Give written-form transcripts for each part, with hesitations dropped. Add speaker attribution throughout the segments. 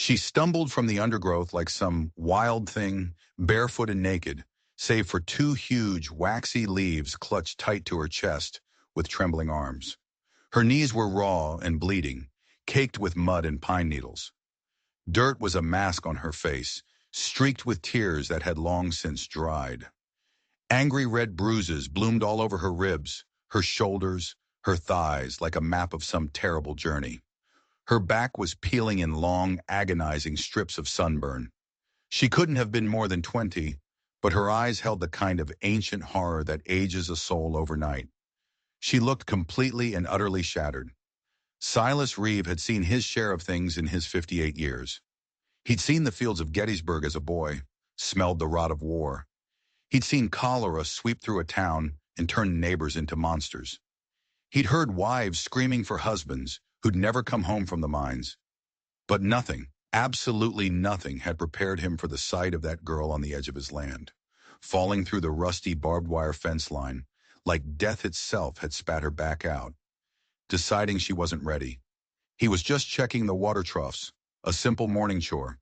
Speaker 1: She stumbled from the undergrowth like some wild thing, barefoot and naked, save for two huge, waxy leaves clutched tight to her chest with trembling arms. Her knees were raw and bleeding, caked with mud and pine needles. Dirt was a mask on her face, streaked with tears that had long since dried. Angry red bruises bloomed all over her ribs, her shoulders, her thighs, like a map of some terrible journey. Her back was peeling in long, agonizing strips of sunburn. She couldn't have been more than 20, but her eyes held the kind of ancient horror that ages a soul overnight. She looked completely and utterly shattered. Silas Reeve had seen his share of things in his 58 years. He'd seen the fields of Gettysburg as a boy, smelled the rot of war. He'd seen cholera sweep through a town and turn neighbors into monsters. He'd heard wives screaming for husbands who'd never come home from the mines. But nothing, absolutely nothing, had prepared him for the sight of that girl on the edge of his land, falling through the rusty barbed wire fence line, like death itself had spat her back out, deciding she wasn't ready. He was just checking the water troughs, a simple morning chore.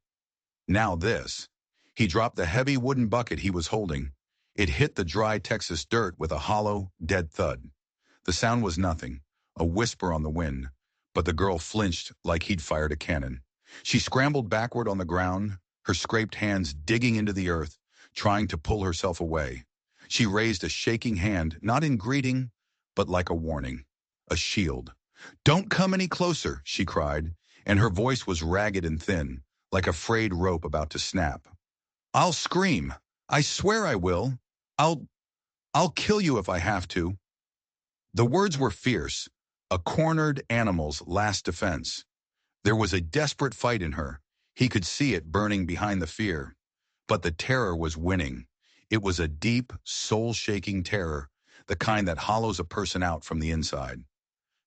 Speaker 1: Now this. He dropped the heavy wooden bucket he was holding. It hit the dry Texas dirt with a hollow, dead thud. The sound was nothing, a whisper on the wind, but the girl flinched like he'd fired a cannon. She scrambled backward on the ground, her scraped hands digging into the earth, trying to pull herself away. She raised a shaking hand, not in greeting, but like a warning, a shield. "Don't come any closer," she cried, and her voice was ragged and thin, like a frayed rope about to snap. "I'll scream. I swear I will. I'll kill you if I have to." The words were fierce, a cornered animal's last defense. There was a desperate fight in her. He could see it burning behind the fear. But the terror was winning. It was a deep, soul-shaking terror, the kind that hollows a person out from the inside.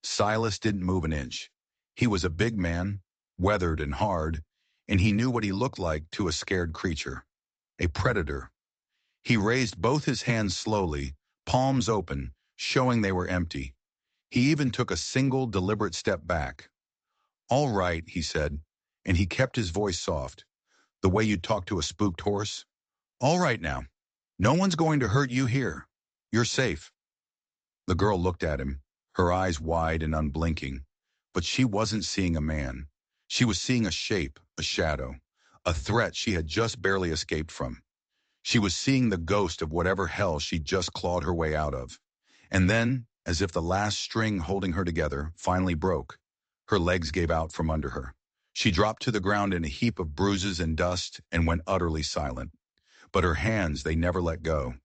Speaker 1: Silas didn't move an inch. He was a big man, weathered and hard, and he knew what he looked like to a scared creature, a predator. He raised both his hands slowly, palms open, showing they were empty. He even took a single deliberate step back. "All right," he said, and he kept his voice soft, the way you'd talk to a spooked horse. "All right now. No one's going to hurt you here. You're safe." The girl looked at him, her eyes wide and unblinking, but she wasn't seeing a man. She was seeing a shape, a shadow, a threat she had just barely escaped from. She was seeing the ghost of whatever hell she'd just clawed her way out of. And then, as if the last string holding her together finally broke, her legs gave out from under her. She dropped to the ground in a heap of bruises and dust and went utterly silent. But her hands, they never let go.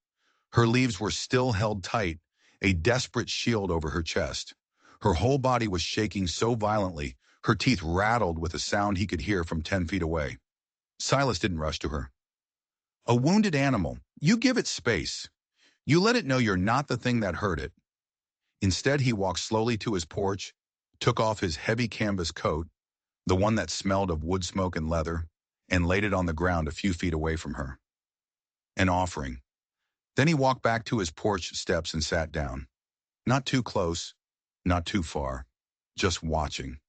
Speaker 1: Her leaves were still held tight, a desperate shield over her chest. Her whole body was shaking so violently, her teeth rattled with a sound he could hear from 10 feet away. Silas didn't rush to her. "A wounded animal. You give it space. You let it know you're not the thing that hurt it." Instead, he walked slowly to his porch, took off his heavy canvas coat, the one that smelled of wood smoke and leather, and laid it on the ground a few feet away from her. An offering. Then he walked back to his porch steps and sat down. Not too close, not too far, just watching.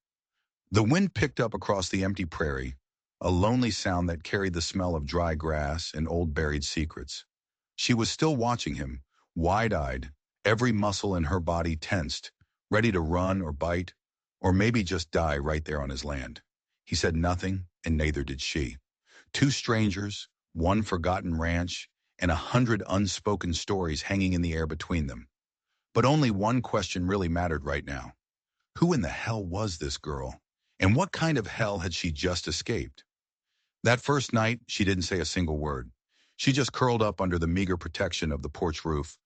Speaker 1: The wind picked up across the empty prairie, a lonely sound that carried the smell of dry grass and old buried secrets. She was still watching him, wide-eyed, every muscle in her body tensed, ready to run or bite, or maybe just die right there on his land. He said nothing, and neither did she. Two strangers, one forgotten ranch, and 100 unspoken stories hanging in the air between them. But only one question really mattered right now. Who in the hell was this girl? And what kind of hell had she just escaped? That first night, she didn't say a single word. She just curled up under the meager protection of the porch roof,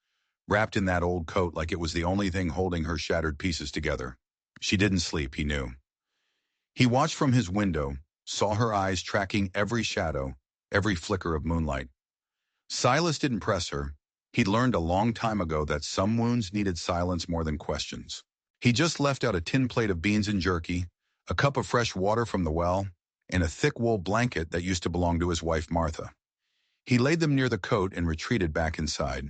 Speaker 1: wrapped in that old coat like it was the only thing holding her shattered pieces together. She didn't sleep, he knew. He watched from his window, saw her eyes tracking every shadow, every flicker of moonlight. Silas didn't press her. He'd learned a long time ago that some wounds needed silence more than questions. He just left out a tin plate of beans and jerky, a cup of fresh water from the well, and a thick wool blanket that used to belong to his wife Martha. He laid them near the coat and retreated back inside.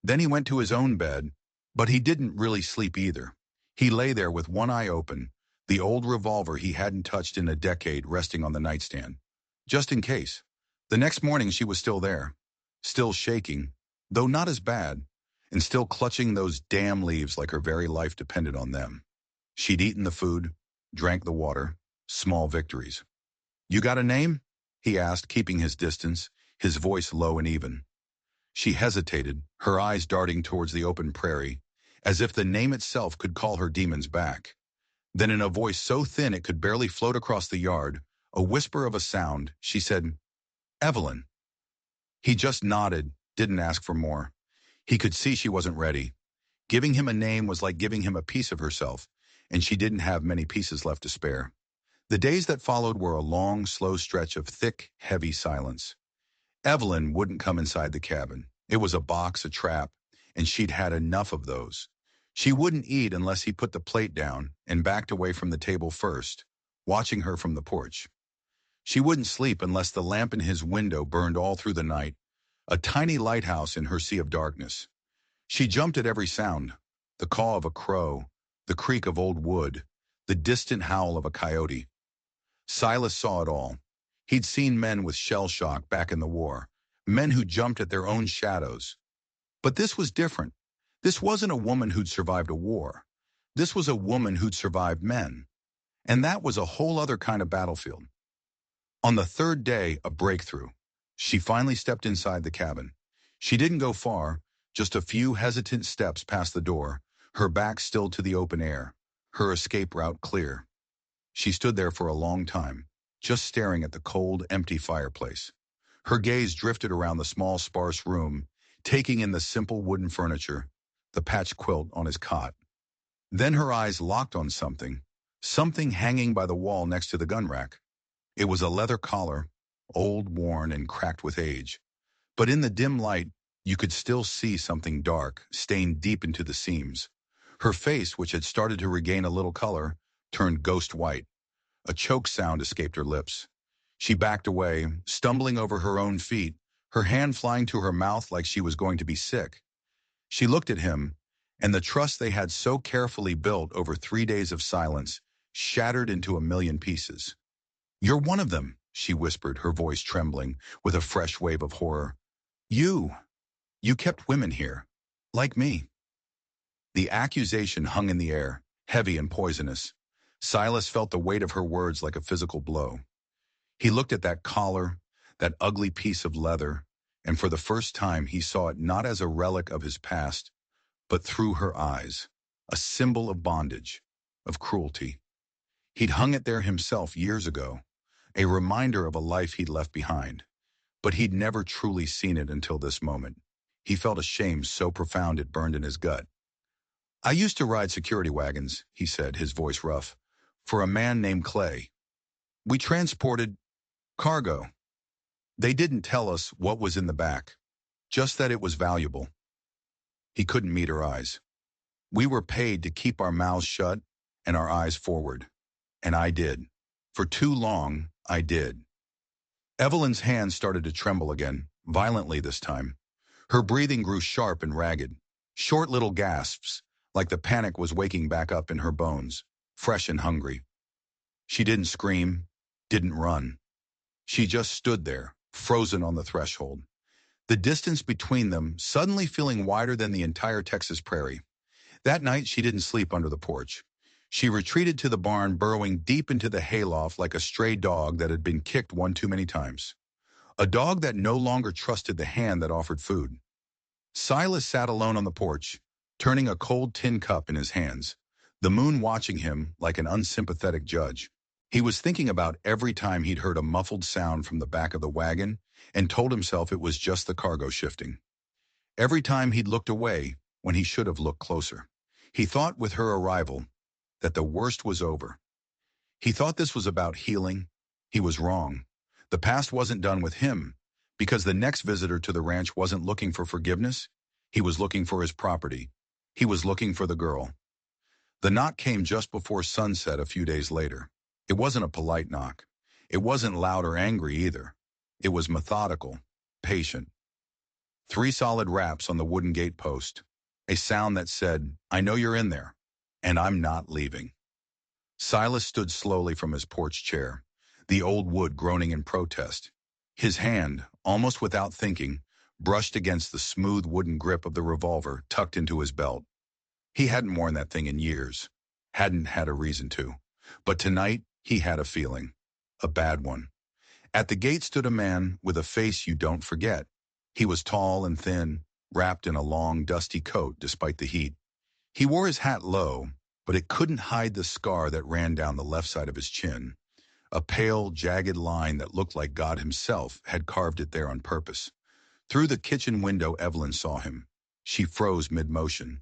Speaker 1: Then he went to his own bed, but he didn't really sleep either. He lay there with one eye open, the old revolver he hadn't touched in a decade resting on the nightstand. Just in case. The next morning she was still there, still shaking, though not as bad, and still clutching those damn leaves like her very life depended on them. She'd eaten the food, drank the water, small victories. "You got a name?" he asked, keeping his distance, his voice low and even. She hesitated, her eyes darting towards the open prairie, as if the name itself could call her demons back. Then in a voice so thin it could barely float across the yard, a whisper of a sound, she said, "Evelyn." He just nodded, didn't ask for more. He could see she wasn't ready. Giving him a name was like giving him a piece of herself, and she didn't have many pieces left to spare. The days that followed were a long, slow stretch of thick, heavy silence. Evelyn wouldn't come inside the cabin. It was a box, a trap, and she'd had enough of those. She wouldn't eat unless he put the plate down and backed away from the table first, watching her from the porch. She wouldn't sleep unless the lamp in his window burned all through the night, a tiny lighthouse in her sea of darkness. She jumped at every sound, the caw of a crow, the creak of old wood, the distant howl of a coyote. Silas saw it all. He'd seen men with shell shock back in the war, men who jumped at their own shadows. But this was different. This wasn't a woman who'd survived a war. This was a woman who'd survived men. And that was a whole other kind of battlefield. On the third day, a breakthrough. She finally stepped inside the cabin. She didn't go far, just a few hesitant steps past the door, her back still to the open air, her escape route clear. She stood there for a long time, just staring at the cold, empty fireplace. Her gaze drifted around the small, sparse room, taking in the simple wooden furniture, the patched quilt on his cot. Then her eyes locked on something, something hanging by the wall next to the gun rack. It was a leather collar, old, worn, and cracked with age. But in the dim light, you could still see something dark, stained deep into the seams. Her face, which had started to regain a little color, turned ghost white. A choke sound escaped her lips. She backed away, stumbling over her own feet, her hand flying to her mouth like she was going to be sick. She looked at him, and the trust they had so carefully built over 3 days of silence shattered into a million pieces. "You're one of them," she whispered, her voice trembling with a fresh wave of horror. You kept women here, like me." The accusation hung in the air, heavy and poisonous. Silas felt the weight of her words like a physical blow. He looked at that collar, that ugly piece of leather, and for the first time he saw it not as a relic of his past, but through her eyes, a symbol of bondage, of cruelty. He'd hung it there himself years ago, a reminder of a life he'd left behind, but he'd never truly seen it until this moment. He felt a shame so profound it burned in his gut. "I used to ride security wagons," he said, his voice rough, "for a man named Clay. We transported cargo. They didn't tell us what was in the back, just that it was valuable." He couldn't meet her eyes. "We were paid to keep our mouths shut and our eyes forward. And I did. For too long, I did." Evelyn's hands started to tremble again, violently this time. Her breathing grew sharp and ragged, short little gasps, like the panic was waking back up in her bones, fresh and hungry. She didn't scream, didn't run. She just stood there, frozen on the threshold. The distance between them suddenly feeling wider than the entire Texas prairie. That night she didn't sleep under the porch. She retreated to the barn, burrowing deep into the hayloft like a stray dog that had been kicked one too many times. A dog that no longer trusted the hand that offered food. Silas sat alone on the porch, turning a cold tin cup in his hands, the moon watching him like an unsympathetic judge. He was thinking about every time he'd heard a muffled sound from the back of the wagon and told himself it was just the cargo shifting. Every time he'd looked away when he should have looked closer. He thought with her arrival that the worst was over. He thought this was about healing. He was wrong. The past wasn't done with him, because the next visitor to the ranch wasn't looking for forgiveness. He was looking for his property. He was looking for the girl. The knock came just before sunset a few days later. It wasn't a polite knock. It wasn't loud or angry either. It was methodical, patient. 3 solid raps on the wooden gate post. A sound that said, "I know you're in there, and I'm not leaving." Silas stood slowly from his porch chair, the old wood groaning in protest. His hand, almost without thinking, brushed against the smooth wooden grip of the revolver tucked into his belt. He hadn't worn that thing in years, hadn't had a reason to. But tonight, he had a feeling. A bad one. At the gate stood a man with a face you don't forget. He was tall and thin, wrapped in a long, dusty coat despite the heat. He wore his hat low, but it couldn't hide the scar that ran down the left side of his chin, a pale, jagged line that looked like God himself had carved it there on purpose. Through the kitchen window, Evelyn saw him. She froze mid-motion,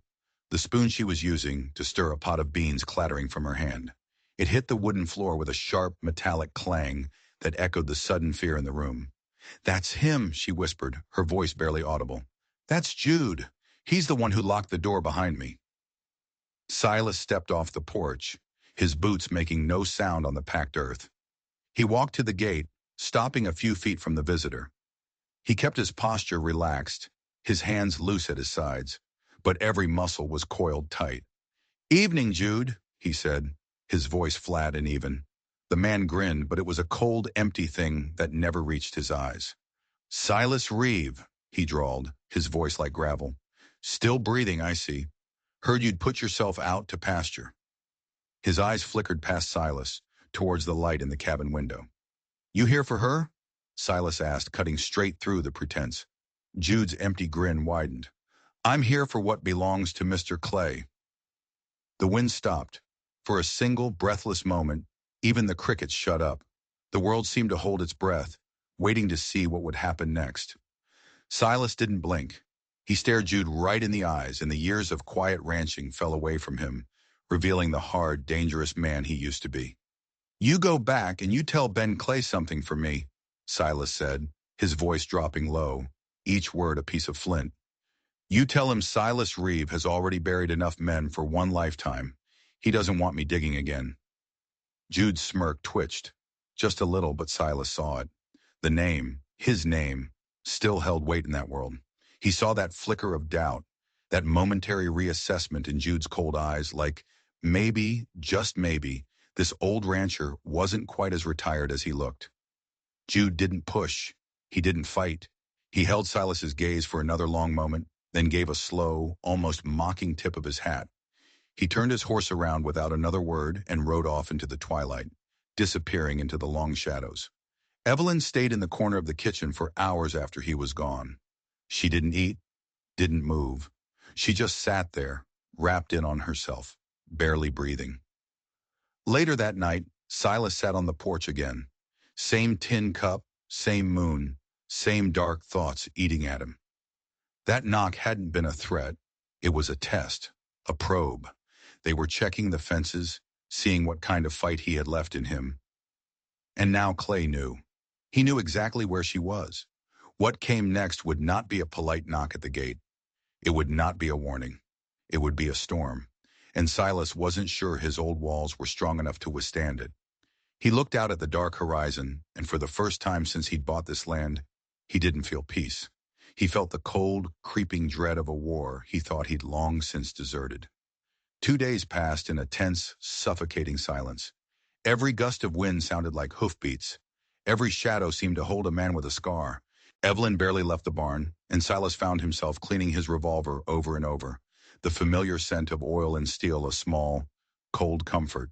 Speaker 1: the spoon she was using to stir a pot of beans clattering from her hand. It hit the wooden floor with a sharp, metallic clang that echoed the sudden fear in the room. "That's him," she whispered, her voice barely audible. "That's Jude. He's the one who locked the door behind me." Silas stepped off the porch, his boots making no sound on the packed earth. He walked to the gate, stopping a few feet from the visitor. He kept his posture relaxed, his hands loose at his sides, but every muscle was coiled tight. "Evening, Jude," he said, his voice flat and even. The man grinned, but it was a cold, empty thing that never reached his eyes. "Silas Reeve," he drawled, his voice like gravel. "Still breathing, I see. Heard you'd put yourself out to pasture." His eyes flickered past Silas, towards the light in the cabin window. "You here for her?" Silas asked, cutting straight through the pretense. Jude's empty grin widened. "I'm here for what belongs to Mr. Clay." The wind stopped. For a single, breathless moment, even the crickets shut up. The world seemed to hold its breath, waiting to see what would happen next. Silas didn't blink. He stared Jude right in the eyes, and the years of quiet ranching fell away from him, revealing the hard, dangerous man he used to be. "You go back and you tell Ben Clay something for me," Silas said, his voice dropping low, each word a piece of flint. "You tell him Silas Reeve has already buried enough men for one lifetime. He doesn't want me digging again." Jude's smirk twitched. Just a little, but Silas saw it. The name, his name, still held weight in that world. He saw that flicker of doubt, that momentary reassessment in Jude's cold eyes, like maybe, just maybe, this old rancher wasn't quite as retired as he looked. Jude didn't push. He didn't fight. He held Silas's gaze for another long moment, then gave a slow, almost mocking tip of his hat. He turned his horse around without another word and rode off into the twilight, disappearing into the long shadows. Evelyn stayed in the corner of the kitchen for hours after he was gone. She didn't eat, didn't move. She just sat there, wrapped in on herself, barely breathing. Later that night, Silas sat on the porch again. Same tin cup, same moon, same dark thoughts eating at him. That knock hadn't been a threat. It was a test, a probe. They were checking the fences, seeing what kind of fight he had left in him. And now Clay knew. He knew exactly where she was. What came next would not be a polite knock at the gate. It would not be a warning. It would be a storm. And Silas wasn't sure his old walls were strong enough to withstand it. He looked out at the dark horizon, and for the first time since he'd bought this land, he didn't feel peace. He felt the cold, creeping dread of a war he thought he'd long since deserted. 2 days passed in a tense, suffocating silence. Every gust of wind sounded like hoofbeats. Every shadow seemed to hold a man with a scar. Evelyn barely left the barn, and Silas found himself cleaning his revolver over and over, the familiar scent of oil and steel a small, cold comfort.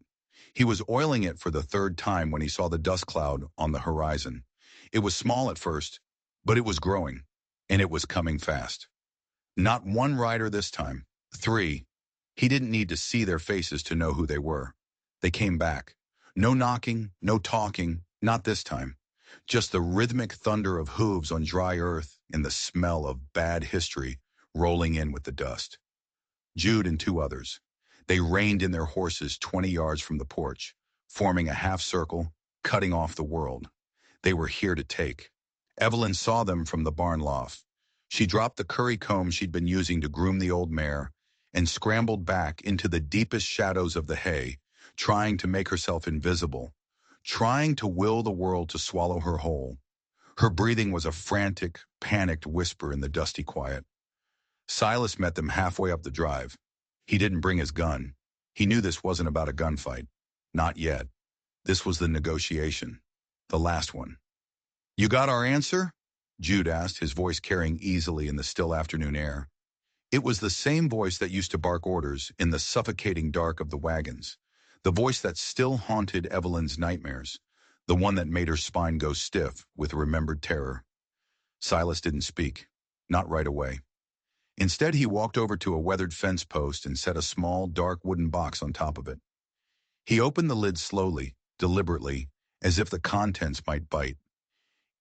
Speaker 1: He was oiling it for the third time when he saw the dust cloud on the horizon. It was small at first, but it was growing, and it was coming fast. Not one rider this time, 3. He didn't need to see their faces to know who they were. They came back. No knocking, no talking, not this time. Just the rhythmic thunder of hooves on dry earth and the smell of bad history rolling in with the dust. Jude and 2 others. They reined in their horses 20 yards from the porch, forming a half circle, cutting off the world. They were here to take. Evelyn saw them from the barn loft. She dropped the curry comb she'd been using to groom the old mare and scrambled back into the deepest shadows of the hay, trying to make herself invisible, trying to will the world to swallow her whole. Her breathing was a frantic, panicked whisper in the dusty quiet. Silas met them halfway up the drive. He didn't bring his gun. He knew this wasn't about a gunfight. Not yet. This was the negotiation. The last one. You got our answer? Jude asked, his voice carrying easily in the still afternoon air. It was the same voice that used to bark orders in the suffocating dark of the wagons. The voice that still haunted Evelyn's nightmares. The one that made her spine go stiff with remembered terror. Silas didn't speak. Not right away. Instead, he walked over to a weathered fence post and set a small, dark wooden box on top of it. He opened the lid slowly, deliberately, as if the contents might bite.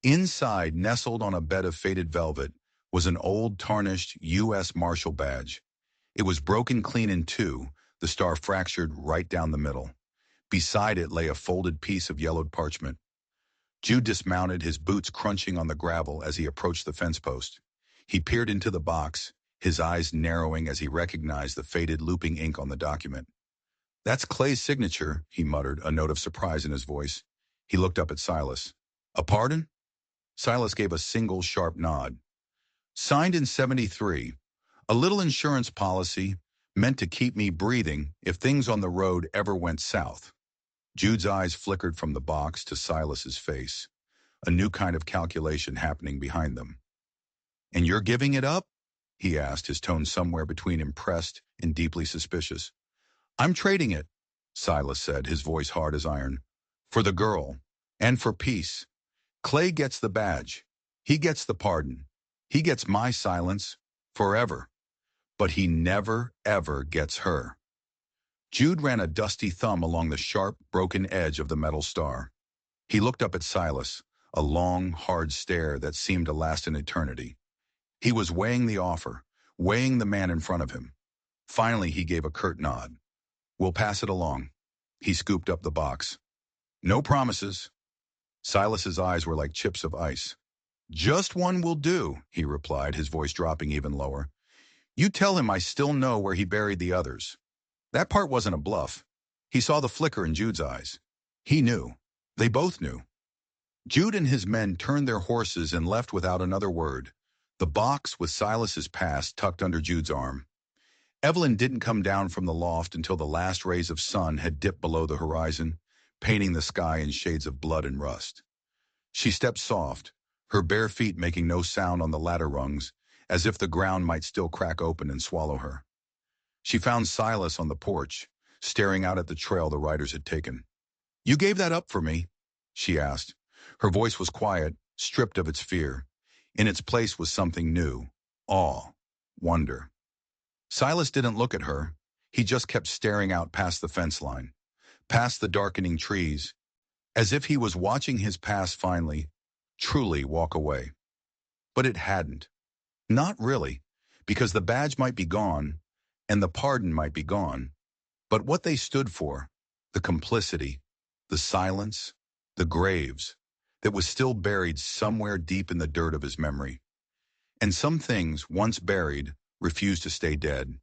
Speaker 1: Inside, nestled on a bed of faded velvet, was an old, tarnished U.S. Marshal badge. It was broken clean in two, the star fractured right down the middle. Beside it lay a folded piece of yellowed parchment. Jude dismounted, his boots crunching on the gravel as he approached the fence post. He peered into the box, his eyes narrowing as he recognized the faded looping ink on the document. That's Clay's signature, he muttered, a note of surprise in his voice. He looked up at Silas. A pardon? Silas gave a single sharp nod. Signed in 73. A little insurance policy meant to keep me breathing if things on the road ever went south. Jude's eyes flickered from the box to Silas's face, a new kind of calculation happening behind them. And you're giving it up? He asked, his tone somewhere between impressed and deeply suspicious. I'm trading it, Silas said, his voice hard as iron. For the girl. And for peace. Clay gets the badge. He gets the pardon. He gets my silence. Forever. But he never, ever gets her. Jude ran a dusty thumb along the sharp, broken edge of the metal star. He looked up at Silas, a long, hard stare that seemed to last an eternity. He was weighing the offer, weighing the man in front of him. Finally, he gave a curt nod. We'll pass it along. He scooped up the box. No promises. Silas's eyes were like chips of ice. Just one will do, he replied, his voice dropping even lower. You tell him I still know where he buried the others. That part wasn't a bluff. He saw the flicker in Jude's eyes. He knew. They both knew. Jude and his men turned their horses and left without another word, the box with Silas's past tucked under Jude's arm. Evelyn didn't come down from the loft until the last rays of sun had dipped below the horizon, painting the sky in shades of blood and rust. She stepped soft, her bare feet making no sound on the ladder rungs, as if the ground might still crack open and swallow her. She found Silas on the porch, staring out at the trail the riders had taken. You gave that up for me? She asked. Her voice was quiet, stripped of its fear. In its place was something new, awe, wonder. Silas didn't look at her. He just kept staring out past the fence line, past the darkening trees, as if he was watching his past finally, truly walk away. But it hadn't. Not really, because the badge might be gone, and the pardon might be gone. But what they stood for, the complicity, the silence, the graves, that was still buried somewhere deep in the dirt of his memory. And some things, once buried, refused to stay dead.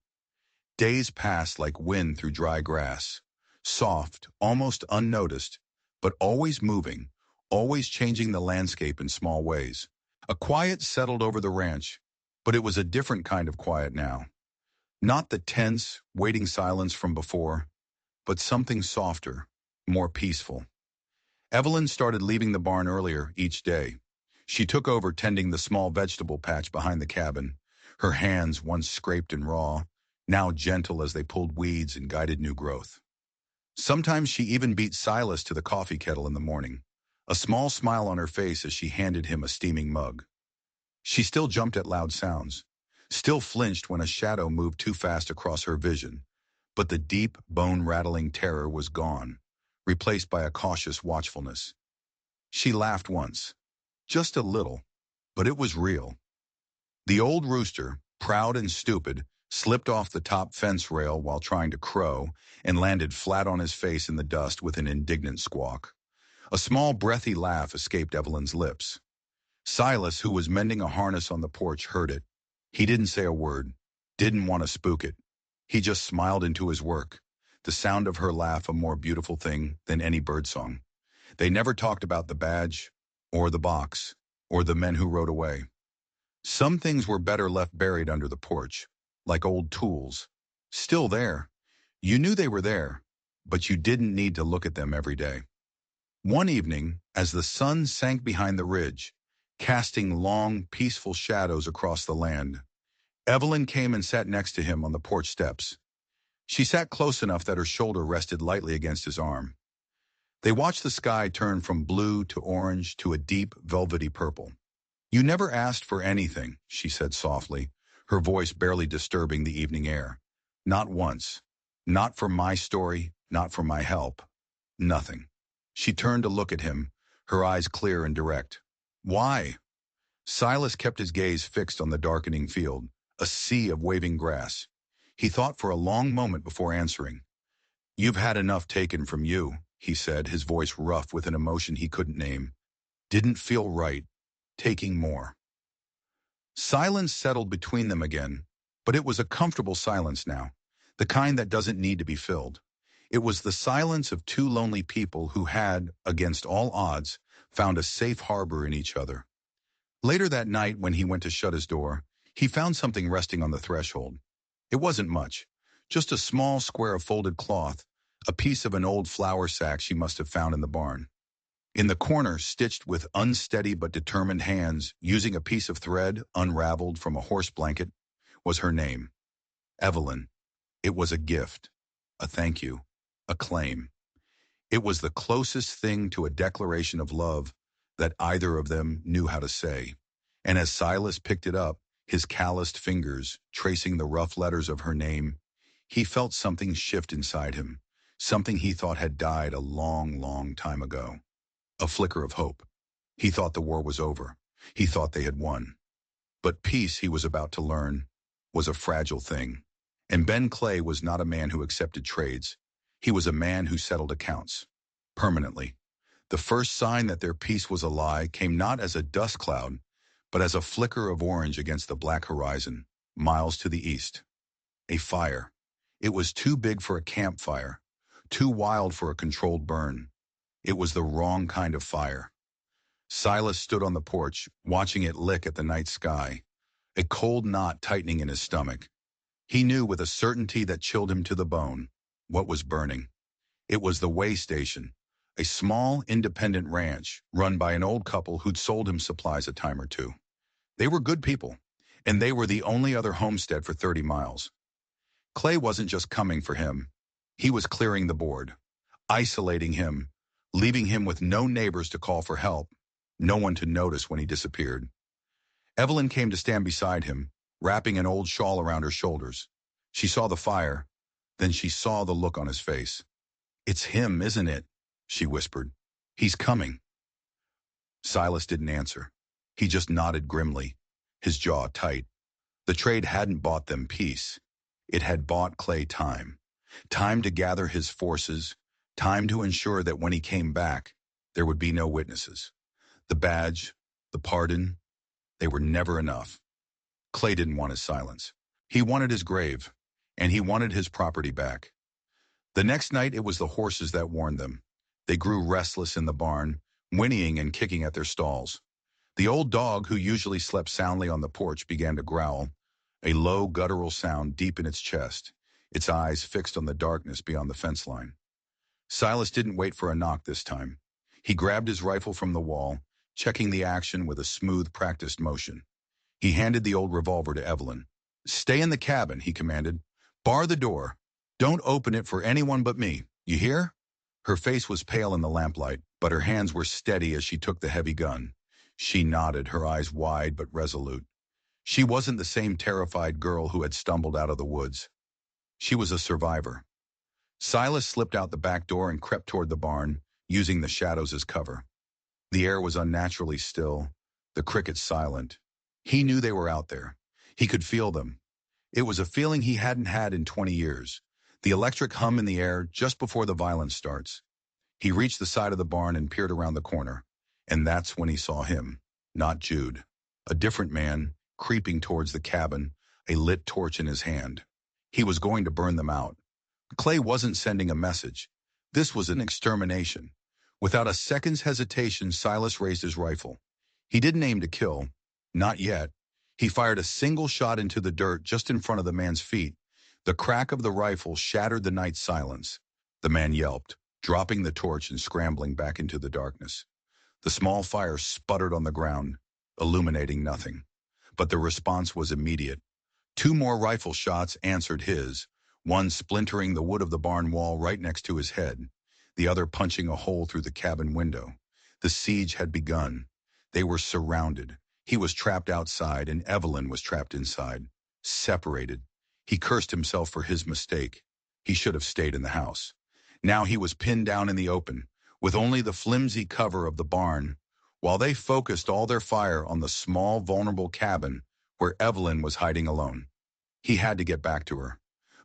Speaker 1: Days passed like wind through dry grass, soft, almost unnoticed, but always moving, always changing the landscape in small ways. A quiet settled over the ranch, but it was a different kind of quiet now. Not the tense, waiting silence from before, but something softer, more peaceful. Evelyn started leaving the barn earlier each day. She took over tending the small vegetable patch behind the cabin, her hands once scraped and raw, now gentle as they pulled weeds and guided new growth. Sometimes she even beat Silas to the coffee kettle in the morning, a small smile on her face as she handed him a steaming mug. She still jumped at loud sounds, still flinched when a shadow moved too fast across her vision, but the deep, bone-rattling terror was gone, replaced by a cautious watchfulness. She laughed once, just a little, but it was real. The old rooster, proud and stupid, slipped off the top fence rail while trying to crow and landed flat on his face in the dust with an indignant squawk. A small breathy laugh escaped Evelyn's lips. Silas, who was mending a harness on the porch, heard it. He didn't say a word, didn't want to spook it. He just smiled into his work, the sound of her laugh a more beautiful thing than any birdsong. They never talked about the badge, or the box, or the men who rode away. Some things were better left buried under the porch, like old tools. Still there. You knew they were there, but you didn't need to look at them every day. One evening, as the sun sank behind the ridge, casting long, peaceful shadows across the land, Evelyn came and sat next to him on the porch steps. She sat close enough that her shoulder rested lightly against his arm. They watched the sky turn from blue to orange to a deep, velvety purple. "You never asked for anything," she said softly, her voice barely disturbing the evening air. "Not once. Not for my story, not for my help. Nothing." She turned to look at him, her eyes clear and direct. "Why?" Silas kept his gaze fixed on the darkening field, a sea of waving grass. He thought for a long moment before answering. "You've had enough taken from you," he said, his voice rough with an emotion he couldn't name. "Didn't feel right. Taking more." Silence settled between them again, but it was a comfortable silence now, the kind that doesn't need to be filled. It was the silence of two lonely people who had, against all odds, found a safe harbor in each other. Later that night, when he went to shut his door, he found something resting on the threshold. It wasn't much, just a small square of folded cloth, a piece of an old flour sack she must have found in the barn. In the corner, stitched with unsteady but determined hands, using a piece of thread unraveled from a horse blanket, was her name. Evelyn. It was a gift, a thank you, a claim. It was the closest thing to a declaration of love that either of them knew how to say. And as Silas picked it up, his calloused fingers tracing the rough letters of her name, he felt something shift inside him, something he thought had died a long, long time ago. A flicker of hope. He thought the war was over. He thought they had won. But peace, he was about to learn, was a fragile thing. And Ben Clay was not a man who accepted trades. He was a man who settled accounts. Permanently. The first sign that their peace was a lie came not as a dust cloud, but as a flicker of orange against the black horizon, miles to the east. A fire. It was too big for a campfire, too wild for a controlled burn. It was the wrong kind of fire. Silas stood on the porch, watching it lick at the night sky, a cold knot tightening in his stomach. He knew with a certainty that chilled him to the bone what was burning. It was the way station, a small, independent ranch run by an old couple who'd sold him supplies a time or two. They were good people, and they were the only other homestead for 30 miles. Clay wasn't just coming for him. He was clearing the board, isolating him, leaving him with no neighbors to call for help, no one to notice when he disappeared. Evelyn came to stand beside him, wrapping an old shawl around her shoulders. She saw the fire, then she saw the look on his face. "It's him, isn't it?" she whispered. "He's coming." Silas didn't answer. He just nodded grimly, his jaw tight. The trade hadn't bought them peace. It had bought Clay time. Time to gather his forces, time to ensure that when he came back, there would be no witnesses. The badge, the pardon, they were never enough. Clay didn't want his silence. He wanted his grave, and he wanted his property back. The next night, it was the horses that warned them. They grew restless in the barn, whinnying and kicking at their stalls. The old dog, who usually slept soundly on the porch, began to growl, a low guttural sound deep in its chest, its eyes fixed on the darkness beyond the fence line. Silas didn't wait for a knock this time. He grabbed his rifle from the wall, checking the action with a smooth, practiced motion. He handed the old revolver to Evelyn. "Stay in the cabin," he commanded. "Bar the door. Don't open it for anyone but me. You hear?" Her face was pale in the lamplight, but her hands were steady as she took the heavy gun. She nodded, her eyes wide but resolute. She wasn't the same terrified girl who had stumbled out of the woods. She was a survivor. Silas slipped out the back door and crept toward the barn, using the shadows as cover. The air was unnaturally still, the crickets silent. He knew they were out there. He could feel them. It was a feeling he hadn't had in 20 years, the electric hum in the air just before the violence starts. He reached the side of the barn and peered around the corner, and that's when he saw him, not Jude. A different man, creeping towards the cabin, a lit torch in his hand. He was going to burn them out. Clay wasn't sending a message. This was an extermination. Without a second's hesitation, Silas raised his rifle. He didn't aim to kill. Not yet. He fired a single shot into the dirt just in front of the man's feet. The crack of the rifle shattered the night silence. the man yelped, dropping the torch and scrambling back into the darkness. The small fire sputtered on the ground, illuminating nothing. But the response was immediate. Two more rifle shots answered his, one splintering the wood of the barn wall right next to his head, the other punching a hole through the cabin window. The siege had begun. They were surrounded. He was trapped outside, and Evelyn was trapped inside. Separated. He cursed himself for his mistake. He should have stayed in the house. Now he was pinned down in the open, with only the flimsy cover of the barn, while they focused all their fire on the small, vulnerable cabin where Evelyn was hiding alone. He had to get back to her.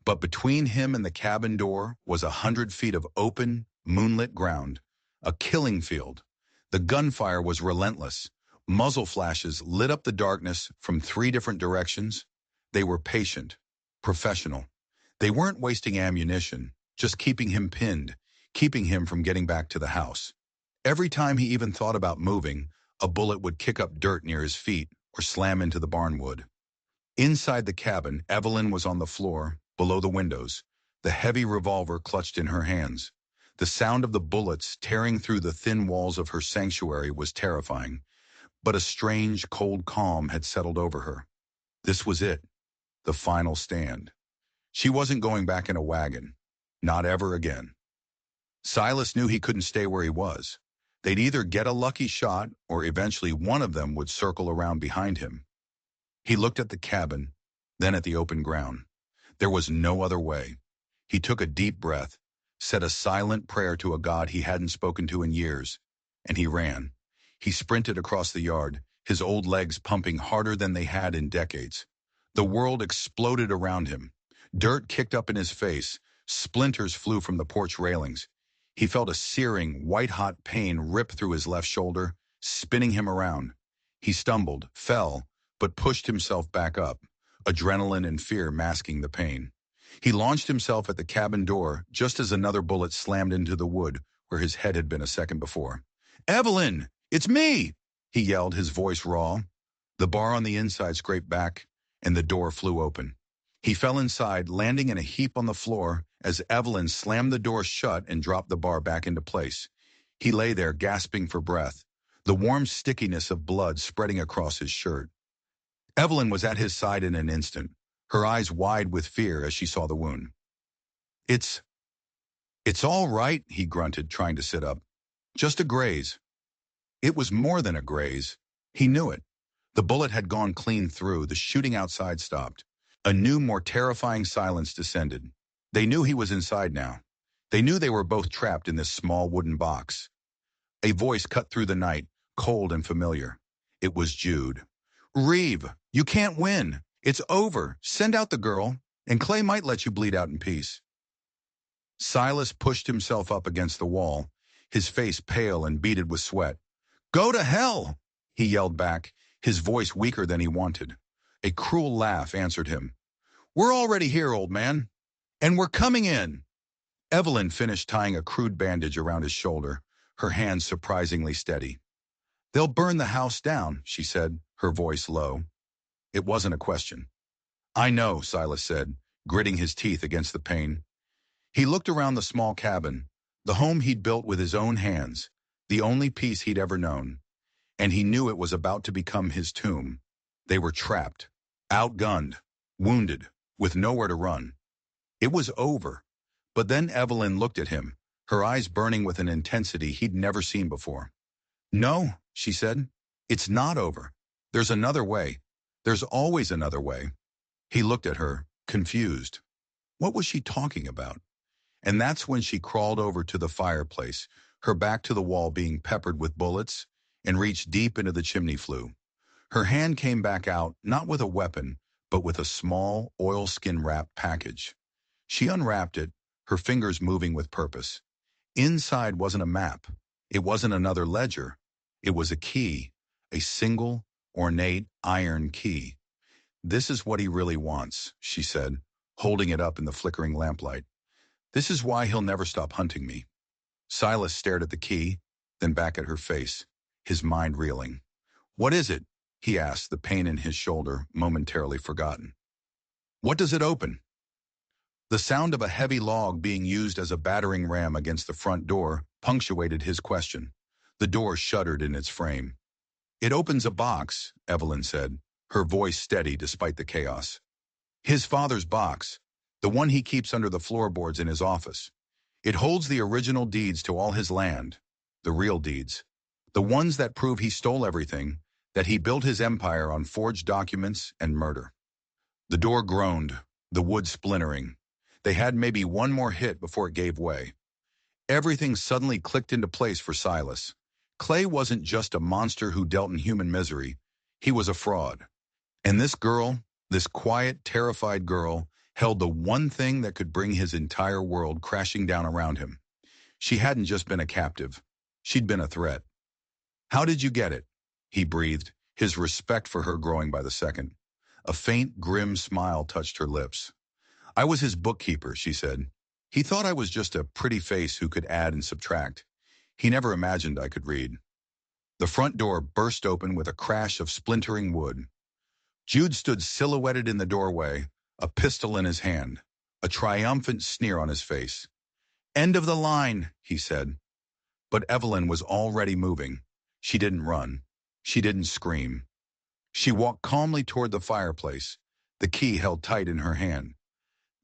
Speaker 1: But between him and the cabin door was 100 feet of open, moonlit ground, a killing field. The gunfire was relentless. Muzzle flashes lit up the darkness from 3 different directions. They were patient, professional. They weren't wasting ammunition, just keeping him pinned, keeping him from getting back to the house. Every time he even thought about moving, a bullet would kick up dirt near his feet or slam into the barnwood. Inside the cabin, Evelyn was on the floor, below the windows, the heavy revolver clutched in her hands. The sound of the bullets tearing through the thin walls of her sanctuary was terrifying, but a strange, cold calm had settled over her. This was it, the final stand. She wasn't going back in a wagon. Not ever again. Silas knew he couldn't stay where he was. They'd either get a lucky shot, or eventually one of them would circle around behind him. He looked at the cabin, then at the open ground. There was no other way. He took a deep breath, said a silent prayer to a God he hadn't spoken to in years, and he ran. He sprinted across the yard, his old legs pumping harder than they had in decades. The world exploded around him. Dirt kicked up in his face. Splinters flew from the porch railings. He felt a searing, white-hot pain rip through his left shoulder, spinning him around. He stumbled, fell, but pushed himself back up, adrenaline and fear masking the pain. He launched himself at the cabin door just as another bullet slammed into the wood where his head had been a second before. "Evelyn, it's me!" he yelled, his voice raw. The bar on the inside scraped back, and the door flew open. He fell inside, landing in a heap on the floor as Evelyn slammed the door shut and dropped the bar back into place. He lay there, gasping for breath, the warm stickiness of blood spreading across his shirt. Evelyn was at his side in an instant, her eyes wide with fear as she saw the wound. It's all right," he grunted, trying to sit up. "Just a graze." It was more than a graze. He knew it. The bullet had gone clean through. The shooting outside stopped. A new, more terrifying silence descended. They knew he was inside now. They knew they were both trapped in this small wooden box. A voice cut through the night, cold and familiar. It was Jude. "Reeve, you can't win. It's over. Send out the girl, and Clay might let you bleed out in peace." Silas pushed himself up against the wall, his face pale and beaded with sweat. "Go to hell!" he yelled back, his voice weaker than he wanted. A cruel laugh answered him. "We're already here, old man, and we're coming in." Evelyn finished tying a crude bandage around his shoulder, her hands surprisingly steady. "They'll burn the house down," she said, her voice low. It wasn't a question. "I know," Silas said, gritting his teeth against the pain. He looked around the small cabin, the home he'd built with his own hands, the only peace he'd ever known, and he knew it was about to become his tomb. They were trapped, outgunned, wounded, with nowhere to run. It was over. But then Evelyn looked at him, her eyes burning with an intensity he'd never seen before. "No," she said, "it's not over. There's another way. There's always another way." He looked at her, confused. What was she talking about? And that's when she crawled over to the fireplace, her back to the wall being peppered with bullets, and reached deep into the chimney flue. Her hand came back out, not with a weapon, but with a small, oilskin-wrapped package. She unwrapped it, her fingers moving with purpose. Inside wasn't a map. It wasn't another ledger. It was a key, a single, ornate iron key. "This is what he really wants," she said, holding it up in the flickering lamplight. "This is why he'll never stop hunting me." Silas stared at the key, then back at her face, his mind reeling. "What is it?" he asked, the pain in his shoulder momentarily forgotten. "What does it open?" The sound of a heavy log being used as a battering ram against the front door punctuated his question. The door shuddered in its frame. "It opens a box," Evelyn said, her voice steady despite the chaos. "His father's box, the one he keeps under the floorboards in his office. It holds the original deeds to all his land, the real deeds, the ones that prove he stole everything, that he built his empire on forged documents and murder." The door groaned, the wood splintering. They had maybe one more hit before it gave way. Everything suddenly clicked into place for Silas. Clay wasn't just a monster who dealt in human misery. He was a fraud. And this girl, this quiet, terrified girl, held the one thing that could bring his entire world crashing down around him. She hadn't just been a captive. She'd been a threat. "How did you get it?" he breathed, his respect for her growing by the second. A faint, grim smile touched her lips. "I was his bookkeeper," she said. "He thought I was just a pretty face who could add and subtract. He never imagined I could read." The front door burst open with a crash of splintering wood. Jude stood silhouetted in the doorway, a pistol in his hand, a triumphant sneer on his face. "End of the line," he said. But Evelyn was already moving. She didn't run. She didn't scream. She walked calmly toward the fireplace, the key held tight in her hand.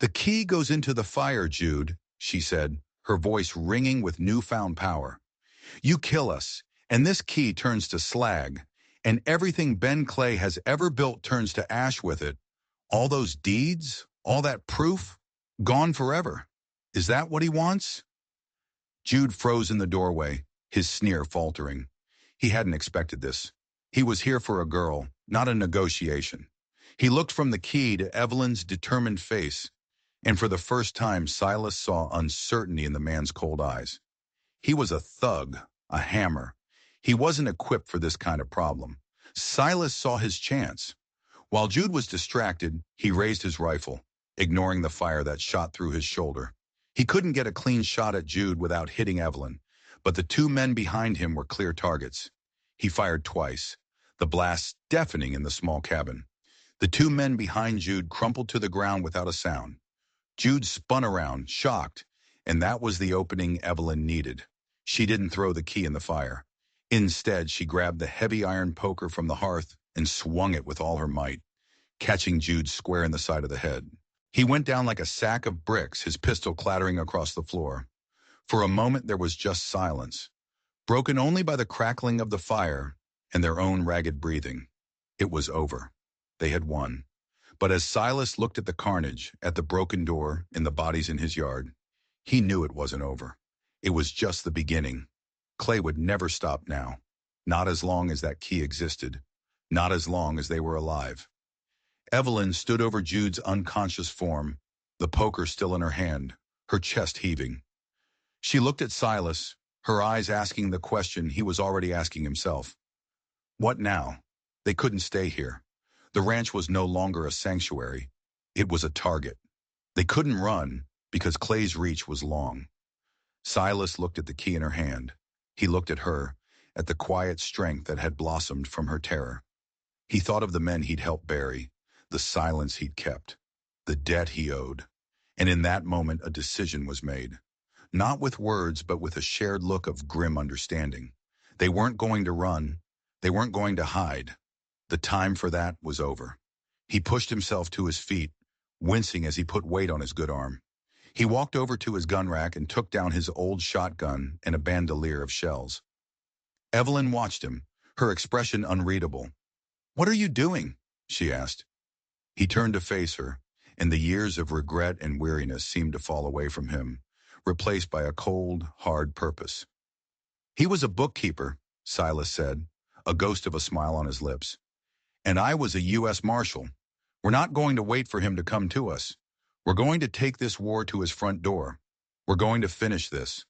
Speaker 1: "The key goes into the fire, Jude," she said, her voice ringing with newfound power. "You kill us, and this key turns to slag, and everything Ben Clay has ever built turns to ash with it. All those deeds, all that proof, gone forever. Is that what he wants?" Jude froze in the doorway, his sneer faltering. He hadn't expected this. He was here for a girl, not a negotiation. He looked from the key to Evelyn's determined face, and for the first time Silas saw uncertainty in the man's cold eyes. He was a thug, a hammer. He wasn't equipped for this kind of problem. Silas saw his chance. While Jude was distracted, he raised his rifle, ignoring the fire that shot through his shoulder. He couldn't get a clean shot at Jude without hitting Evelyn, but the two men behind him were clear targets. He fired twice, the blast deafening in the small cabin. The two men behind Jude crumpled to the ground without a sound. Jude spun around, shocked, and that was the opening Evelyn needed. She didn't throw the key in the fire. Instead, she grabbed the heavy iron poker from the hearth and swung it with all her might, catching Jude square in the side of the head. He went down like a sack of bricks, his pistol clattering across the floor. For a moment there was just silence, broken only by the crackling of the fire and their own ragged breathing. It was over. They had won. But as Silas looked at the carnage, at the broken door, and the bodies in his yard, he knew it wasn't over. It was just the beginning. Clay would never stop now. Not as long as that key existed. Not as long as they were alive. Evelyn stood over Jude's unconscious form, the poker still in her hand, her chest heaving. She looked at Silas, her eyes asking the question he was already asking himself. What now? They couldn't stay here. The ranch was no longer a sanctuary. It was a target. They couldn't run because Clay's reach was long. Silas looked at the key in her hand. He looked at her, at the quiet strength that had blossomed from her terror. He thought of the men he'd helped bury, the silence he'd kept, the debt he owed. And in that moment, a decision was made. Not with words, but with a shared look of grim understanding. They weren't going to run. They weren't going to hide. The time for that was over. He pushed himself to his feet, wincing as he put weight on his good arm. He walked over to his gun rack and took down his old shotgun and a bandolier of shells. Evelyn watched him, her expression unreadable. "What are you doing?" she asked. He turned to face her, and the years of regret and weariness seemed to fall away from him, replaced by a cold, hard purpose. "He was a bookkeeper," Silas said, a ghost of a smile on his lips. "And I was a U.S. Marshal. We're not going to wait for him to come to us. We're going to take this war to his front door. We're going to finish this."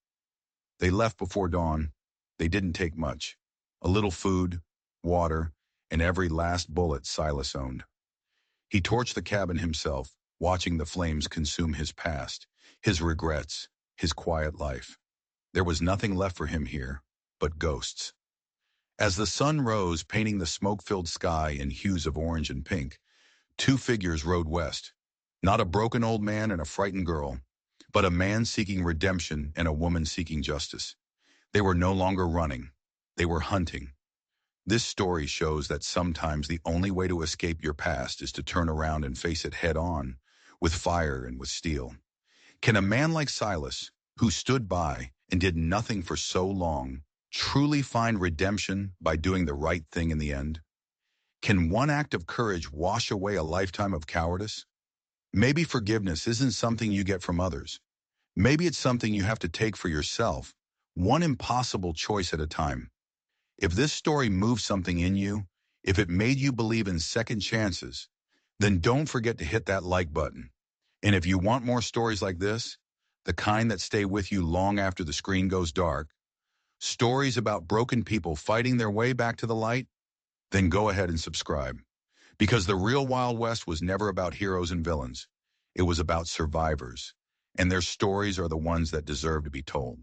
Speaker 1: They left before dawn. They didn't take much. A little food, water, and every last bullet Silas owned. He torched the cabin himself, watching the flames consume his past, his regrets, his quiet life. There was nothing left for him here but ghosts. As the sun rose, painting the smoke-filled sky in hues of orange and pink, two figures rode west. Not a broken old man and a frightened girl, but a man seeking redemption and a woman seeking justice. They were no longer running. They were hunting. This story shows that sometimes the only way to escape your past is to turn around and face it head on, with fire and with steel. Can a man like Silas, who stood by and did nothing for so long, truly find redemption by doing the right thing in the end? Can one act of courage wash away a lifetime of cowardice? Maybe forgiveness isn't something you get from others. Maybe it's something you have to take for yourself, one impossible choice at a time. If this story moved something in you, if it made you believe in second chances, then don't forget to hit that like button. And if you want more stories like this, the kind that stay with you long after the screen goes dark, stories about broken people fighting their way back to the light, then go ahead and subscribe. Because the real Wild West was never about heroes and villains. It was about survivors. And their stories are the ones that deserve to be told.